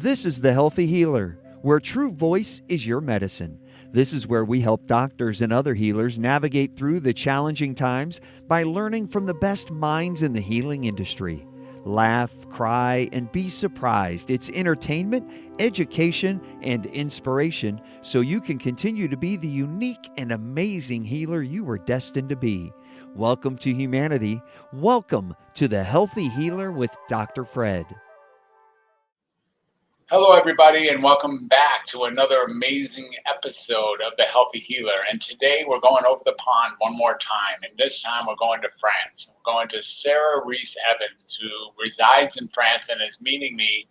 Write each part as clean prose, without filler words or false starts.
This is The Healthy Healer, where true voice is your medicine. This is where we help doctors and other healers navigate through the challenging times by learning from the best minds in the healing industry. Laugh, cry, and be surprised. It's entertainment, education, and inspiration so you can continue to be the unique and amazing healer you were destined to be. Welcome to humanity. Welcome to The Healthy Healer with Dr. Fred. Hello, everybody, and welcome back to another amazing episode of The Healthy Healer. And today we're going over the pond one more time, and this time we're going to France. We're going to Sarah Rees Evans, who resides in France and is meeting me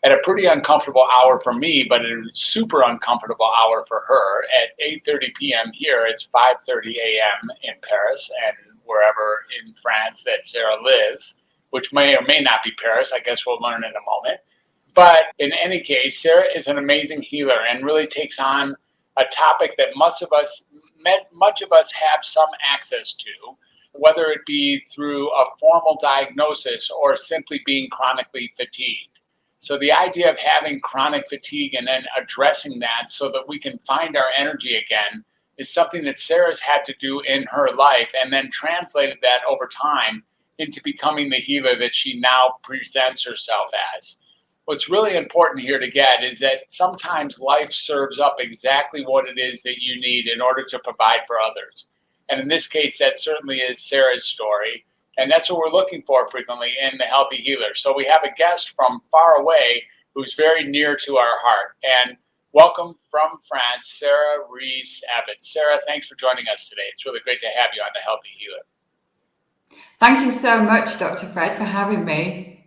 at a pretty uncomfortable hour for me, but a super uncomfortable hour for her. At 8:30 p.m. here, it's 5:30 a.m. in Paris and wherever in France that Sarah lives, which may or may not be Paris. I guess we'll learn in a moment. But in any case, Sarah is an amazing healer and really takes on a topic that much of us have some access to, whether it be through a formal diagnosis or simply being chronically fatigued. So the idea of having chronic fatigue and then addressing that so that we can find our energy again is something that Sarah's had to do in her life and then translated that over time into becoming the healer that she now presents herself as. What's really important here to get is that sometimes life serves up exactly what it is that you need in order to provide for others. And in this case, that certainly is Sarah's story. And that's what we're looking for frequently in The Healthy Healer. So we have a guest from far away who's very near to our heart. And welcome from France, Sarah Rees Evans. Sarah, thanks for joining us today. It's really great to have you on The Healthy Healer. Thank you so much, Dr. Fred, for having me.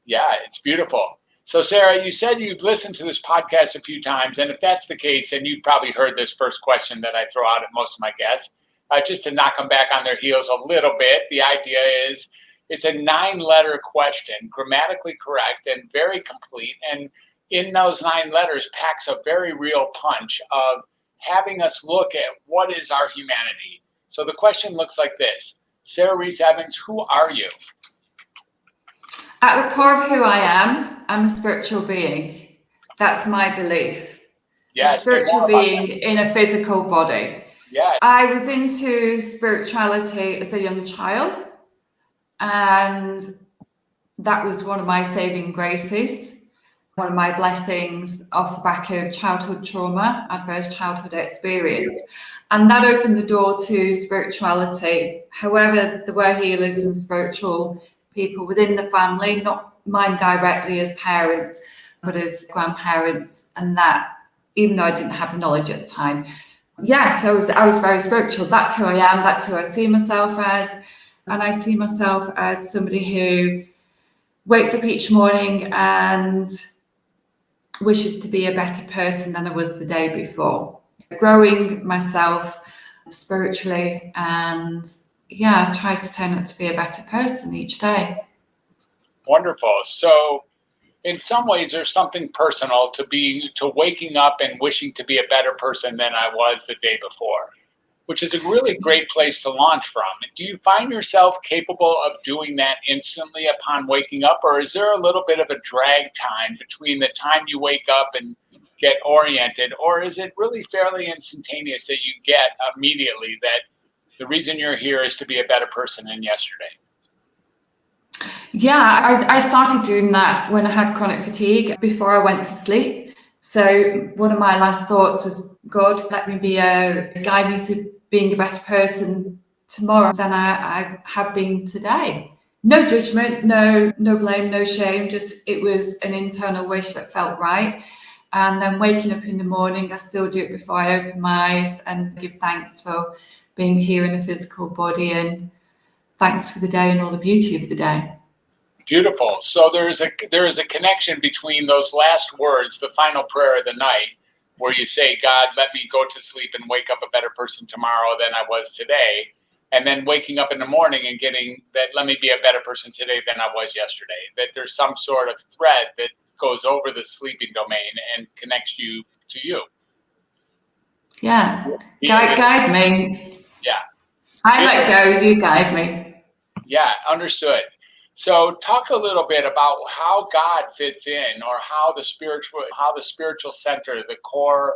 Yeah, it's beautiful. So, Sarah, you said you've listened to this podcast a few times, and if that's the case, then you've probably heard this first question that I throw out at most of my guests. Just to knock them back on their heels a little bit, the idea is it's a 9-letter question, grammatically correct and very complete, and in those 9 letters packs a very real punch of having us look at what is our humanity. So the question looks like this. Sarah Rees Evans, who are you? At the core of who I am, I'm a spiritual being. That's my belief. Yes, a spiritual being in a physical body. Yeah. I was into spirituality as a young child, and that was one of my saving graces, one of my blessings off the back of childhood trauma, adverse childhood experience. And that opened the door to spirituality. However, there were healers and spiritual people within the family, not mine directly as parents, but as grandparents, and that, even though I didn't have the knowledge at the time. Yeah, so I was very spiritual. That's who I am. That's who I see myself as. And I see myself as somebody who wakes up each morning and wishes to be a better person than I was the day before. Growing myself spiritually and try to turn out to be a better person each day. Wonderful. So in some ways, there's something personal to waking up and wishing to be a better person than I was the day before, which is a really great place to launch from. Do you find yourself capable of doing that instantly upon waking up, or is there a little bit of a drag time between the time you wake up and get oriented, or is it really fairly instantaneous that you get immediately that the reason you're here is to be a better person than yesterday? Yeah, I started doing that when I had chronic fatigue before I went to sleep. So one of my last thoughts was, God, let me guide me to being a better person tomorrow than I have been today. No judgment, no blame, no shame. Just it was an internal wish that felt right. And then waking up in the morning, I still do it before I open my eyes and give thanks for being here in a physical body, and thanks for the day and all the beauty of the day. Beautiful. So there is a connection between those last words, the final prayer of the night, where you say, God, let me go to sleep and wake up a better person tomorrow than I was today. And then waking up in the morning and getting that, let me be a better person today than I was yesterday. That there's some sort of thread that goes over the sleeping domain and connects you to you. Yeah. Guide me. Yeah. I let go, you guide me. Yeah, understood. So talk a little bit about how God fits in, or how the spiritual center, the core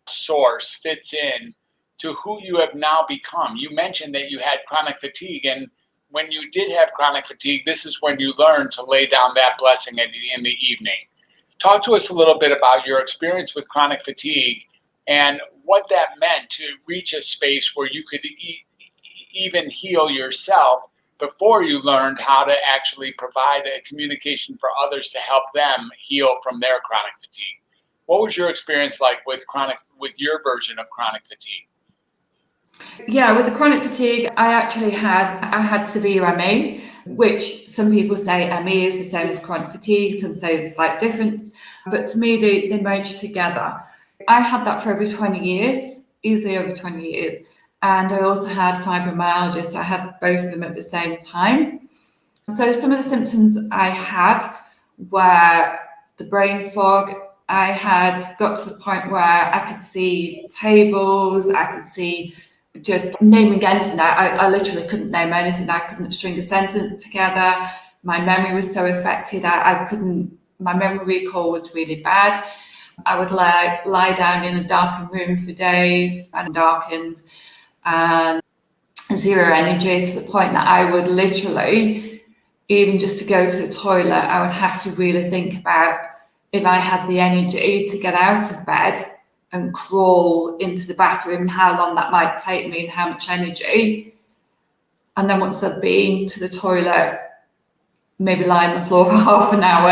source, fits in to who you have now become. You mentioned that you had chronic fatigue, and when you did have chronic fatigue, this is when you learned to lay down that blessing in the evening. Talk to us a little bit about your experience with chronic fatigue and what that meant to reach a space where you could even heal yourself before you learned how to actually provide a communication for others to help them heal from their chronic fatigue. What was your experience like with your version of chronic fatigue? Yeah, with the chronic fatigue, I had severe ME, which some people say ME is the same as chronic fatigue, some say it's a slight difference, but to me, they merge together. I had that for over 20 years, easily over 20 years. And I also had fibromyalgia, so I had both of them at the same time. So some of the symptoms I had were the brain fog. I had got to the point where I could see tables, I could see just naming anything. I literally couldn't name anything. I couldn't string a sentence together. My memory was so affected. My memory recall was really bad. I would lie down in a darkened room for days, and darkened, and zero energy, to the point that I would literally, even just to go to the toilet, I would have to really think about if I had the energy to get out of bed and crawl into the bathroom, how long that might take me and how much energy. And then once I've been to the toilet, maybe lie on the floor for half an hour,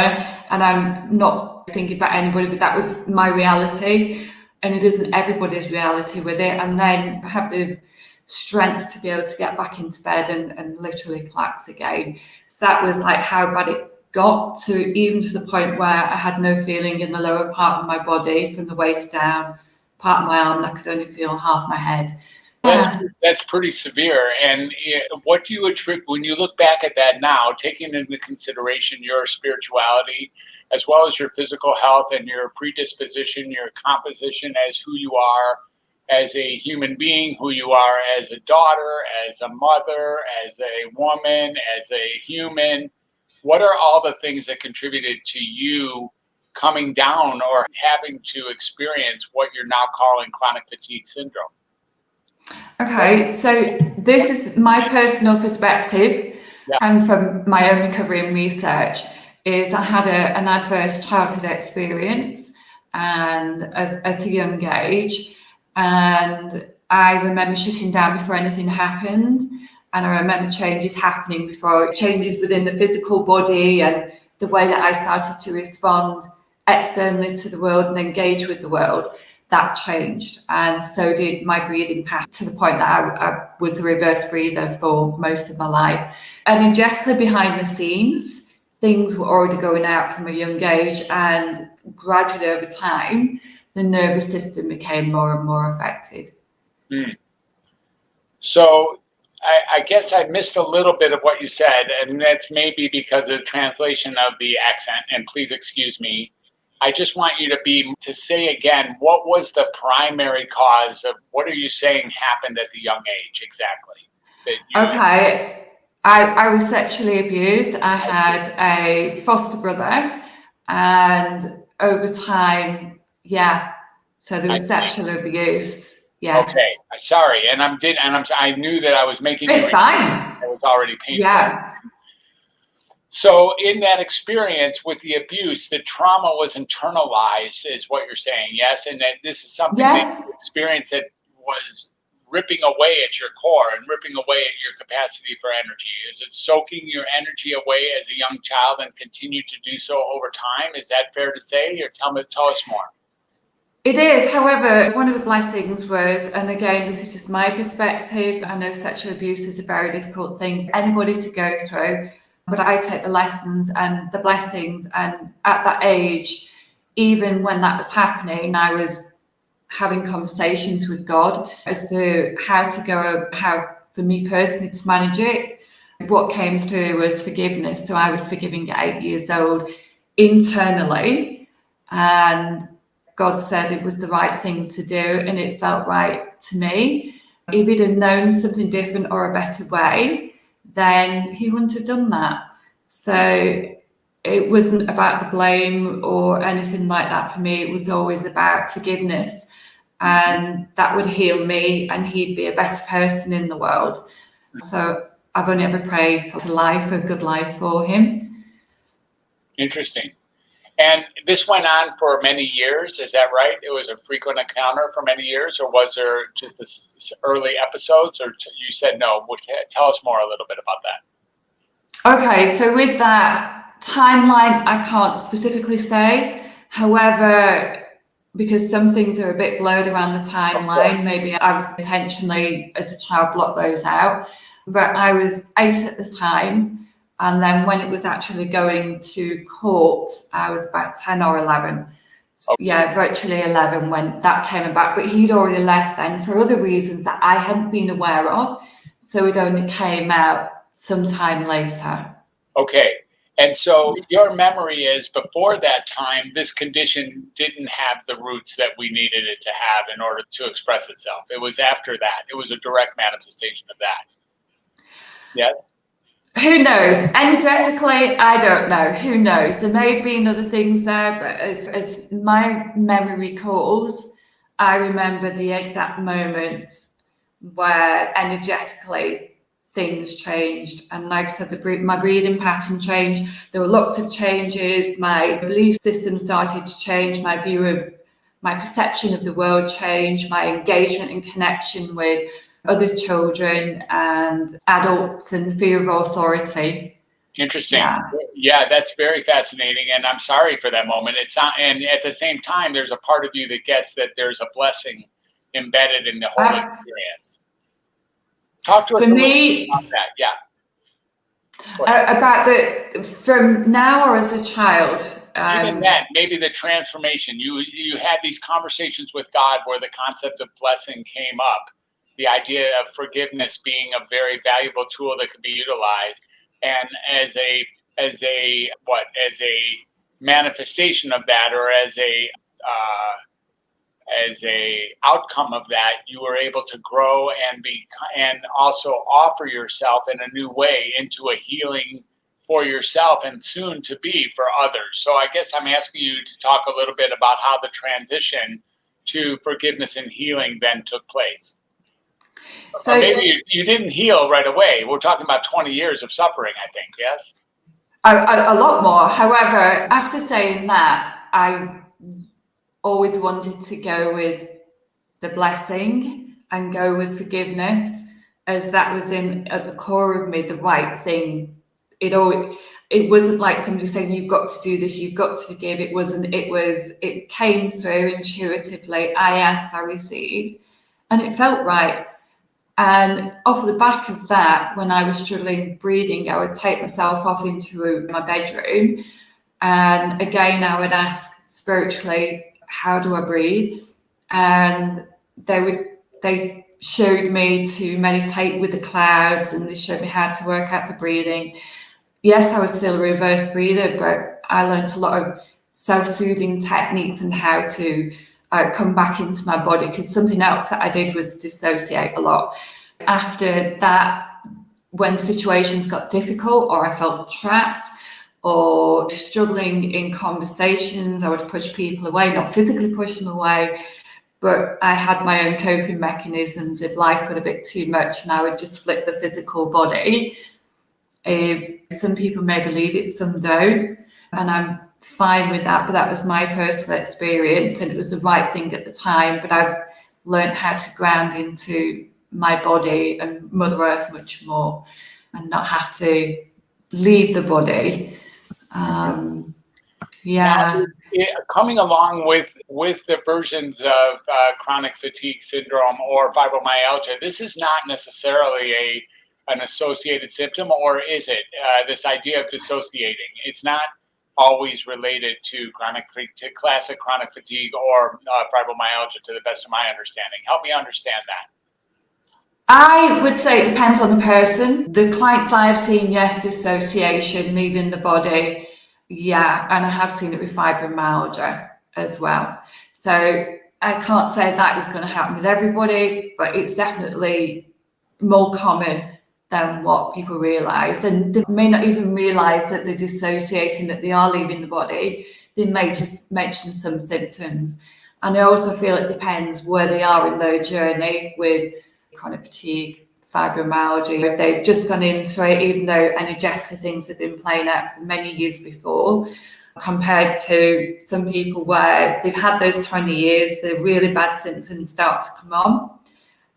and I'm not thinking about anybody, but that was my reality. And it isn't everybody's reality with it. And then have the strength to be able to get back into bed and literally collapse again. So that was like how bad it got, to even to the point where I had no feeling in the lower part of my body from the waist down, part of my arm, and I could only feel half my head. That's pretty severe. And what do you attribute, when you look back at that now, taking into consideration your spirituality, as well as your physical health and your predisposition, your composition as who you are as a human being, who you are as a daughter, as a mother, as a woman, as a human, what are all the things that contributed to you coming down or having to experience what you're now calling chronic fatigue syndrome? Okay, so this is my personal perspective, and from my own recovery and research, is I had an adverse childhood experience, and at a young age, and I remember shutting down before anything happened, and I remember changes happening before, changes within the physical body and the way that I started to respond externally to the world and engage with the world. That changed, and so did my breathing pattern, to the point that I was a reverse breather for most of my life. Energetically, behind the scenes, things were already going out from a young age, and gradually over time, the nervous system became more and more affected. So I guess I missed a little bit of what you said, and that's maybe because of the translation of the accent, and please excuse me. I just want you to say again, what was the primary cause of, what are you saying happened at the young age exactly? Okay, I was sexually abused. I had a foster brother, and over time, so there was sexual abuse. Yes. Okay, sorry, I knew that I was making it's fine. It was already painful. Yeah. So in that experience with the abuse, the trauma was internalized, is what you're saying, yes? And that this is something that you experienced that was ripping away at your core and ripping away at your capacity for energy. Is it soaking your energy away as a young child and continued to do so over time? Is that fair to say? Or tell us more. It is. However, one of the blessings was, and again, this is just my perspective, I know sexual abuse is a very difficult thing for anybody to go through, but I take the lessons and the blessings, and at that age, even when that was happening, I was having conversations with God as to how for me personally to manage it. What came through was forgiveness. So I was forgiving at 8 years old internally, and God said it was the right thing to do, and it felt right to me. If he'd have known something different or a better way, then he wouldn't have done that. So it wasn't about the blame or anything like that for me. It was always about forgiveness, and that would heal me and he'd be a better person in the world. So I've only ever prayed for a good life for him. Interesting. And this went on for many years, is that right? It was a frequent encounter for many years, or was there just this early episodes, or you said no? Tell us more a little bit about that. Okay, so with that timeline, I can't specifically say. However, because some things are a bit blurred around the timeline, maybe I've intentionally, as a child, blocked those out. But I was 8 at the time. And then when it was actually going to court, I was about 10 or 11. So, yeah, virtually 11 when that came about. But he'd already left then for other reasons that I hadn't been aware of. So it only came out sometime later. Okay. And so your memory is before that time, this condition didn't have the roots that we needed it to have in order to express itself. It was after that. It was a direct manifestation of that. Yes? Who knows? Energetically, I don't know. Who knows? There may have been other things there, but as my memory recalls, I remember the exact moment where energetically things changed. And like I said, my breathing pattern changed. There were lots of changes. My belief system started to change. My perception of the world changed. My engagement and connection with other children and adults and fear of authority. Interesting. Yeah, that's very fascinating. And I'm sorry for that moment. It's not, and at the same time, there's a part of you that gets that there's a blessing embedded in the whole experience. Talk to us about that. Yeah. About from now or as a child? Even then, maybe the transformation. You had these conversations with God where the concept of blessing came up. The idea of forgiveness being a very valuable tool that could be utilized, and as a manifestation of that, or as a outcome of that, you were able to grow and also offer yourself in a new way into a healing for yourself and soon to be for others. So I guess I'm asking you to talk a little bit about how the transition to forgiveness and healing then took place. So or maybe you didn't heal right away. We're talking about 20 years of suffering, I think, yes? A lot more. However, after saying that, I always wanted to go with the blessing and go with forgiveness, as that was at the core of me, the right thing. It wasn't like somebody saying, you've got to do this, you've got to forgive. It came through intuitively. I asked, I received, and it felt right. And off the back of that, when I was struggling breathing, I would take myself off into my bedroom. And again, I would ask spiritually, how do I breathe? And they showed me to meditate with the clouds, and they showed me how to work out the breathing. Yes, I was still a reverse breather, but I learned a lot of self-soothing techniques and how to come back into my body, because something else that I did was dissociate a lot. After that, when situations got difficult or I felt trapped or struggling in conversations, I would push people away, not physically push them away, but I had my own coping mechanisms if life got a bit too much, and I would just flip the physical body. If some people may believe it, some don't, and I'm fine with that, but that was my personal experience and it was the right thing at the time. But I've learned how to ground into my body and Mother Earth much more and not have to leave the body. Now, coming along with the versions of chronic fatigue syndrome or fibromyalgia, this is not necessarily an associated symptom, or is it? This idea of dissociating, it's not always related to classic chronic fatigue or fibromyalgia, to the best of my understanding. Help me understand that. I would say it depends on the person. The clients I've seen, yes, dissociation, leaving the body. Yeah, and I have seen it with fibromyalgia as well. So I can't say that is going to happen with everybody, but it's definitely more common than what people realise. And they may not even realise that they're dissociating, that they are leaving the body. They may just mention some symptoms. And I also feel it depends where they are in their journey with chronic fatigue, fibromyalgia. If they've just gone into it, even though energetically things have been playing out for many years before, compared to some people where they've had those 20 years, the really bad symptoms start to come on,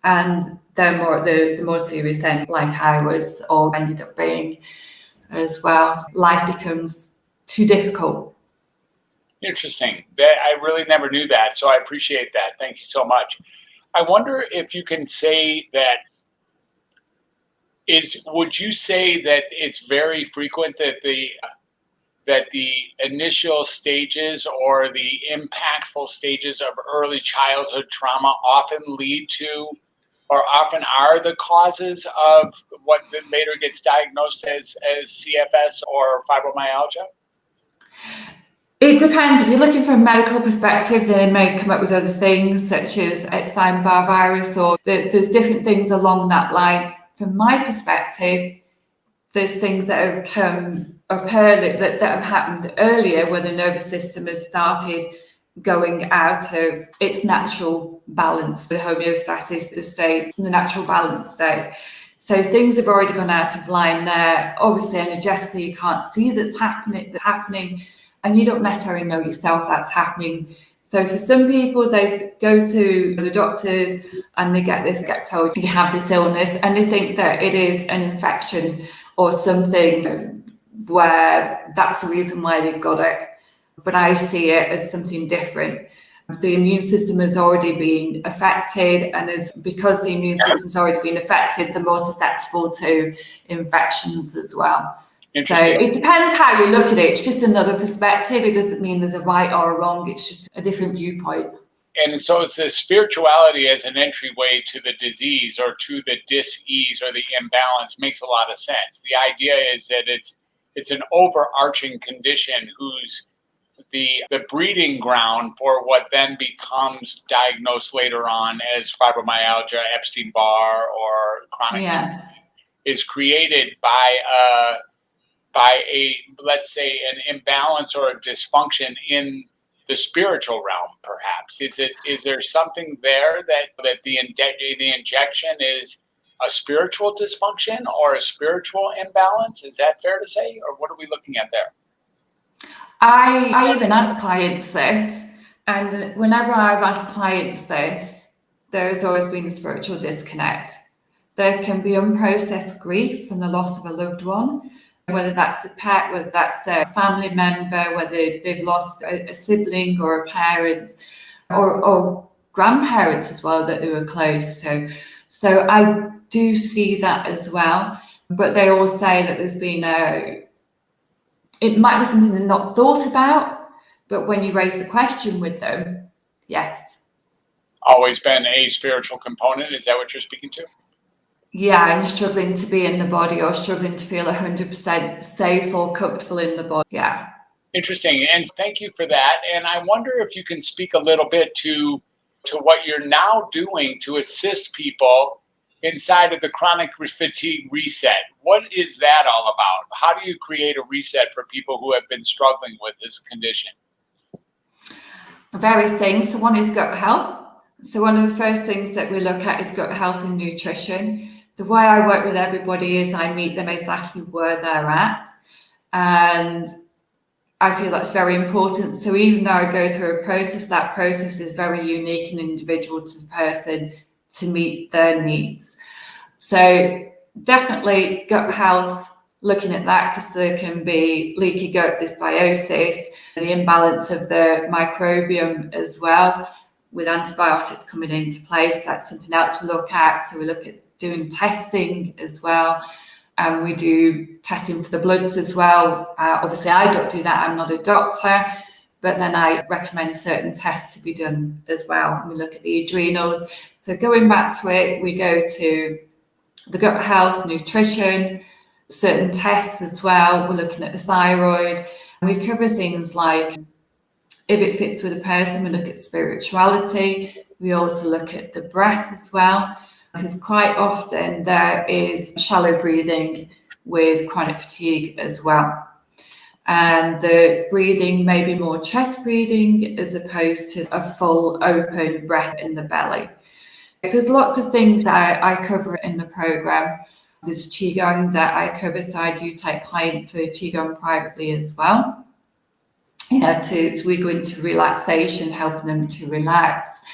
and they're more the more serious end, like I was or ended up being as well. Life becomes too difficult. Interesting. I really never knew that, so I appreciate that. Thank you so much. I wonder if you can say that would you say that it's very frequent that the initial stages or the impactful stages of early childhood trauma often lead to or often are the causes of what later gets diagnosed as CFS or fibromyalgia? It depends. If you're looking from a medical perspective, then it may come up with other things such as Epstein-Barr virus, or there's different things along that line. From my perspective, there's things that have come up early, that have happened earlier, where the nervous system has started going out of its natural balance, the homeostasis, the natural balance state. So things have already gone out of line there. Obviously, energetically, you can't see that's happening, and you don't necessarily know yourself that's happening. So for some people, they go to the doctors and they get told you have this illness, and they think that it is an infection or something where that's the reason why they've got it. But I see it as something different. The immune system has already been affected, and because the immune system's already been affected, they're more susceptible to infections as well. So it depends how you look at it. It's just another perspective. It doesn't mean there's a right or a wrong. It's just a different viewpoint. And so it's the spirituality as an entryway to the disease or to the dis-ease or the imbalance makes a lot of sense. The idea is that it's an overarching condition whose the breeding ground for what then becomes diagnosed later on as fibromyalgia, Epstein-Barr, or chronic is created by a, let's say, an imbalance or a dysfunction in the spiritual realm, perhaps. Is there something there that the injection is a spiritual dysfunction or a spiritual imbalance? Is that fair to say, or what are we looking at there? I even ask clients this, and whenever I've asked clients this, there's always been a spiritual disconnect. There can be unprocessed grief from the loss of a loved one, whether that's a pet, whether that's a family member, whether they've lost a sibling or a parent, or grandparents as well that they were close to. So I do see that as well. But they all say that there's been it might be something they've not thought about, but when you raise the question with them, yes. Always been a spiritual component. Is that what you're speaking to? Yeah, and struggling to be in the body or struggling to feel 100% safe or comfortable in the body. Yeah. Interesting. And thank you for that. And I wonder if you can speak a little bit to what you're now doing to assist people inside of the chronic fatigue reset. What is that all about? How do you create a reset for people who have been struggling with this condition? Various things. So one is gut health. So one of the first things that we look at is gut health and nutrition. The way I work with everybody is I meet them exactly where they're at. And I feel that's very important. So even though I go through a process, that process is very unique and individual to the person to meet their needs. So definitely gut health, looking at that, because there can be leaky gut dysbiosis, the imbalance of the microbiome as well, with antibiotics coming into place. That's something else we look at. So we look at doing testing as well. And we do testing for the bloods as well. Obviously, I don't do that. I'm not a doctor, but then I recommend certain tests to be done as well. And we look at the adrenals. So going back to it, we go to the gut health, nutrition, certain tests as well. We're looking at the thyroid. And we cover things like, if it fits with a person, we look at spirituality. We also look at the breath as well. because quite often there is shallow breathing with chronic fatigue as well. And the breathing may be more chest breathing as opposed to a full open breath in the belly. There's lots of things that I cover in the program. There's Qigong that I cover, so I do take clients with Qigong privately as well. We go into relaxation, helping them to relax.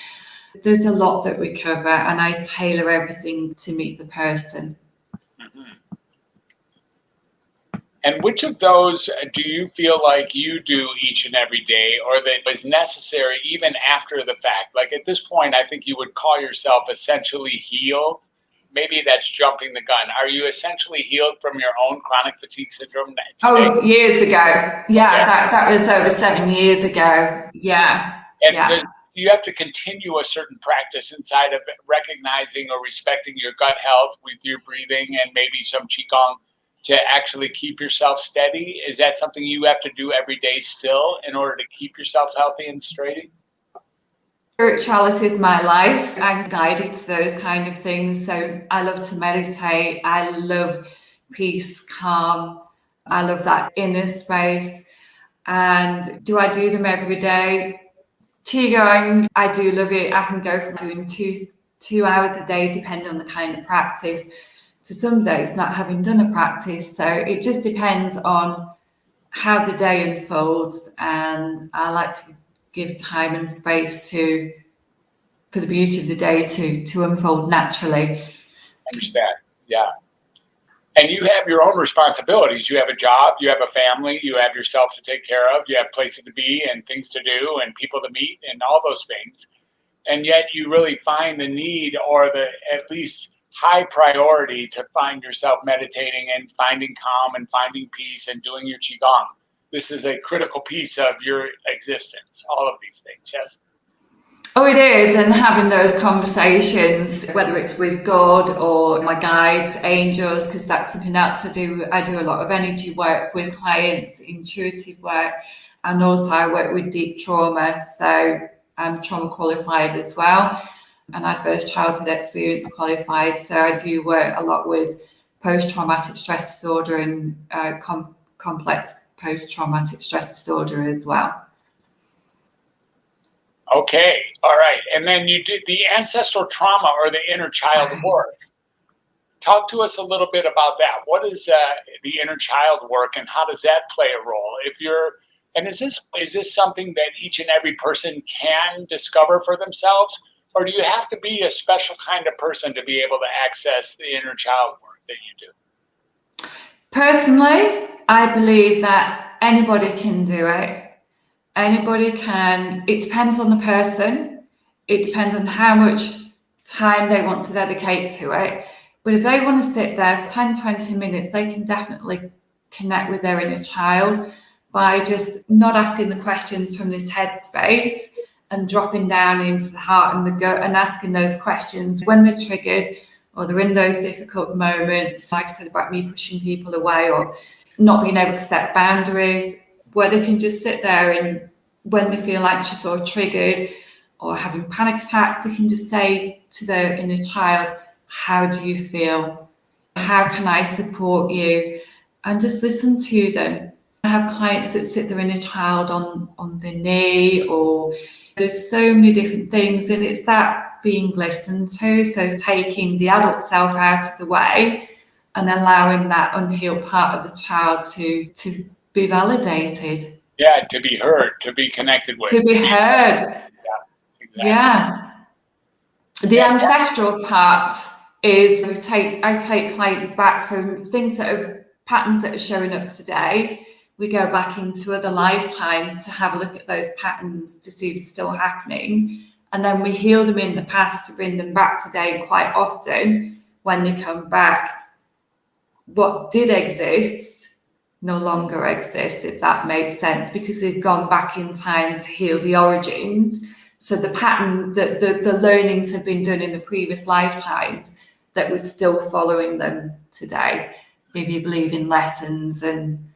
There's a lot that we cover, and I tailor everything to meet the person. Mm-hmm. And which of those do you feel like you do each and every day, or that is necessary even after the fact? Like at this point, I think you would call yourself essentially healed. Maybe that's jumping the gun. Are you essentially healed from your own chronic fatigue syndrome today? Oh, years ago. Yeah. That was over 7 years ago. Yeah. And you have to continue a certain practice inside of recognizing or respecting your gut health with your breathing and maybe some Qigong to actually keep yourself steady. Is that something you have to do every day still in order to keep yourself healthy and straight? Spirituality is my life. I'm guided to those kind of things. So I love to meditate. I love peace, calm. I love that inner space. And do I do them every day? Qigong, I do love it. I can go from doing two hours a day, depending on the kind of practice, to some days not having done a practice. So it just depends on how the day unfolds. And I like to give time and space for the beauty of the day to unfold naturally. Understand, yeah. And you have your own responsibilities. You have a job, you have a family, you have yourself to take care of, you have places to be and things to do and people to meet and all those things. And yet you really find the need, or the at least high priority, to find yourself meditating and finding calm and finding peace and doing your Qigong. This is a critical piece of your existence, all of these things, yes? Oh, it is. And having those conversations, whether it's with God or my guides, angels, because that's something else I do. I do a lot of energy work with clients, intuitive work, and also I work with deep trauma. So I'm trauma qualified as well, and adverse childhood experience qualified. So I do work a lot with post-traumatic stress disorder and complex post-traumatic stress disorder as well. Okay, all right. And then you did the ancestral trauma or the inner child work. Talk to us a little bit about that. What is the inner child work, and how does that play a role? Is this something that each and every person can discover for themselves, or do you have to be a special kind of person to be able to access the inner child work that you do? Personally, I believe that anybody can do it. Anybody can. It depends on the person. It depends on how much time they want to dedicate to it. But if they want to sit there for 10, 20 minutes, they can definitely connect with their inner child by just not asking the questions from this head space and dropping down into the heart and the gut and asking those questions when they're triggered or they're in those difficult moments, like I said about me pushing people away or not being able to set boundaries, where they can just sit there and when they feel anxious or triggered or having panic attacks, they can just say to their inner child, how do you feel? How can I support you? And just listen to them. I have clients that sit their inner child on the knee, or there's so many different things, and it's that being listened to. So taking the adult self out of the way and allowing that unhealed part of the child to be validated. Yeah, to be heard, to be connected with. To be heard. Yeah, exactly. Yeah. The ancestral part is I take clients back from things that are patterns that are showing up today. We go back into other lifetimes to have a look at those patterns to see if it's still happening. And then we heal them in the past to bring them back today. And quite often when they come back, what did exist no longer exists, if that makes sense, because they've gone back in time to heal the origins. So the pattern, the learnings have been done in the previous lifetimes that we're still following them today, if you believe in lessons. And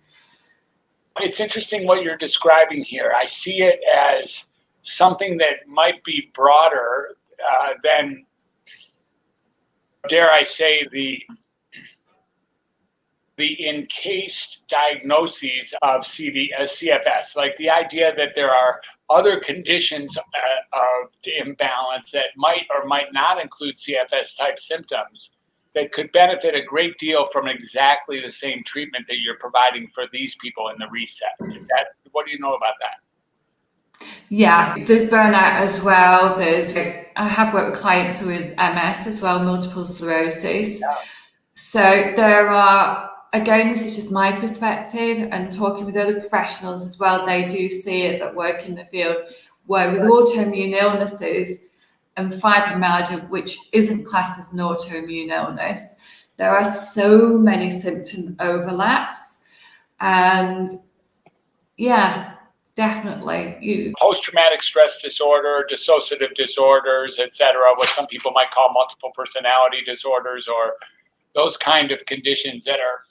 it's interesting what you're describing here. I see it as something that might be broader than dare I say, the encased diagnoses of CFS, like the idea that there are other conditions of imbalance that might or might not include CFS type symptoms that could benefit a great deal from exactly the same treatment that you're providing for these people in the reset. What do you know about that? Yeah, there's burnout as well. I have worked with clients with MS as well, multiple sclerosis. Yeah. So there are, again, this is just my perspective, and talking with other professionals as well, they do see it that work in the field, where with autoimmune illnesses and fibromyalgia, which isn't classed as an autoimmune illness, there are so many symptom overlaps. And yeah, definitely. Post-traumatic stress disorder, dissociative disorders, etc., what some people might call multiple personality disorders, or those kind of conditions that are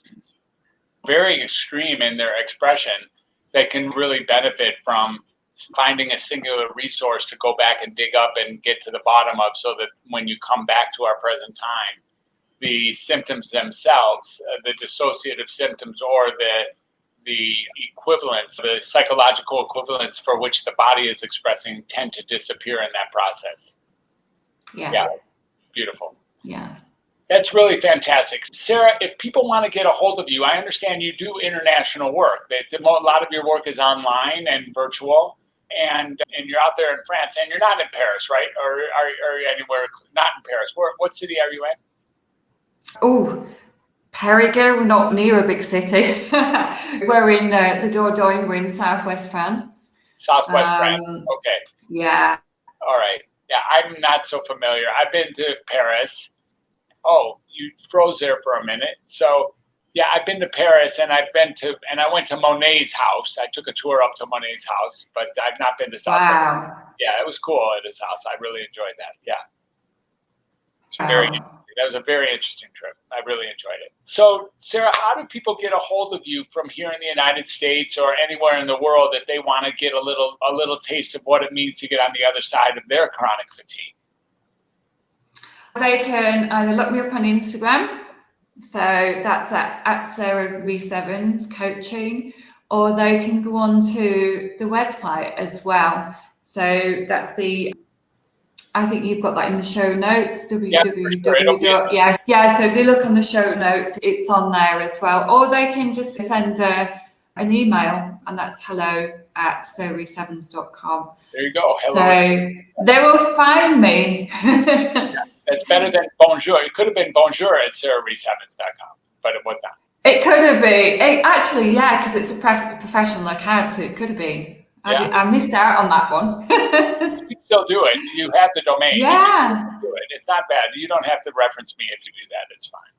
very extreme in their expression, that can really benefit from finding a singular resource to go back and dig up and get to the bottom of, so that when you come back to our present time, the symptoms themselves, the dissociative symptoms, or the equivalents, the psychological equivalents for which the body is expressing, tend to disappear in that process. Yeah. Beautiful. Yeah. That's really fantastic. Sarah, if people want to get a hold of you, I understand you do international work. A lot of your work is online and virtual, and you're out there in France, and you're not in Paris, right? Or are you anywhere not in Paris? What city are you in? Oh, Périgueux, we're not near a big city. We're in the Dordogne, we're in southwest France. Southwest France, okay. Yeah. All right. Yeah, I'm not so familiar. I've been to Paris. Oh, you froze there for a minute. So, yeah, I've been to Paris, and I went to Monet's house. I took a tour up to Monet's house, but I've not been to Southwest. Wow. Yeah, it was cool at his house. I really enjoyed that. Yeah. It's very interesting. That was a very interesting trip. I really enjoyed it. So, Sarah, how do people get a hold of you from here in the United States or anywhere in the world if they want to get a little taste of what it means to get on the other side of their chronic fatigue? They can either look me up on Instagram, so that's at Sarah Rees Evans Coaching, or they can go on to the website as well. So that's I think you've got that in the show notes, www. Yeah, so if they look on the show notes, it's on there as well. Or they can just send an email, and that's hello@sarahreesevans.com. There you go. Hello. So they will find me. That's better than bonjour. It could have been bonjour@sarahreesevans.com, but it was not. It could have been. Actually, yeah, because it's a professional account, so it could have been. I missed out on that one. You can still do it. You have the domain. Yeah. You can do it. It's not bad. You don't have to reference me if you do that. It's fine.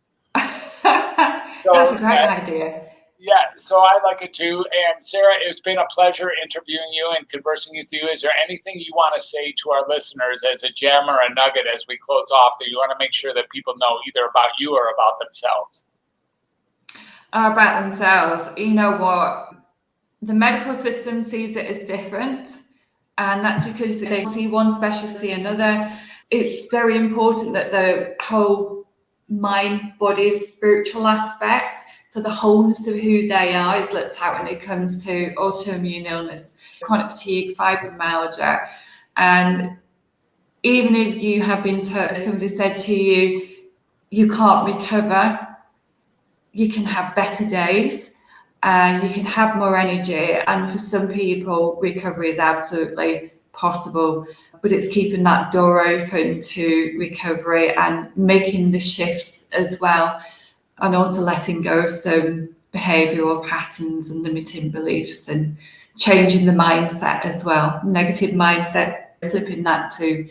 So, that's a great idea. Yeah, so I like it too. And Sarah, it's been a pleasure interviewing you and conversing with you. Is there anything you want to say to our listeners as a gem or a nugget as we close off that you want to make sure that people know either about you or about themselves? About themselves. You know what? The medical system sees it as different, and that's because they see one specialist, see another. It's very important that the whole mind, body, spiritual aspect, so the wholeness of who they are, is looked at when it comes to autoimmune illness, chronic fatigue, fibromyalgia. And even if you have been told, somebody said to you, you can't recover, you can have better days. And you can have more energy, and for some people recovery is absolutely possible, but it's keeping that door open to recovery and making the shifts as well, and also letting go of some behavioural patterns and limiting beliefs, and changing the mindset as well. Negative mindset, flipping that to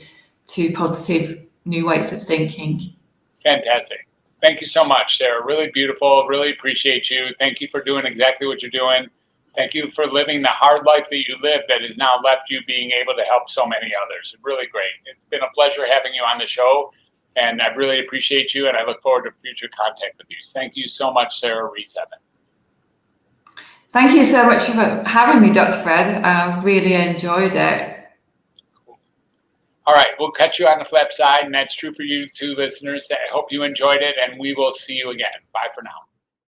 positive new ways of thinking. Fantastic. Thank you so much, Sarah. Really beautiful. Really appreciate you. Thank you for doing exactly what you're doing. Thank you for living the hard life that you live that has now left you being able to help so many others. Really great. It's been a pleasure having you on the show, and I really appreciate you, and I look forward to future contact with you. Thank you so much, Sarah Rees Evans. Thank you so much for having me, Dr. Fred. I really enjoyed it. All right, we'll catch you on the flip side, and that's true for you too, listeners. I hope you enjoyed it, and we will see you again. Bye for now.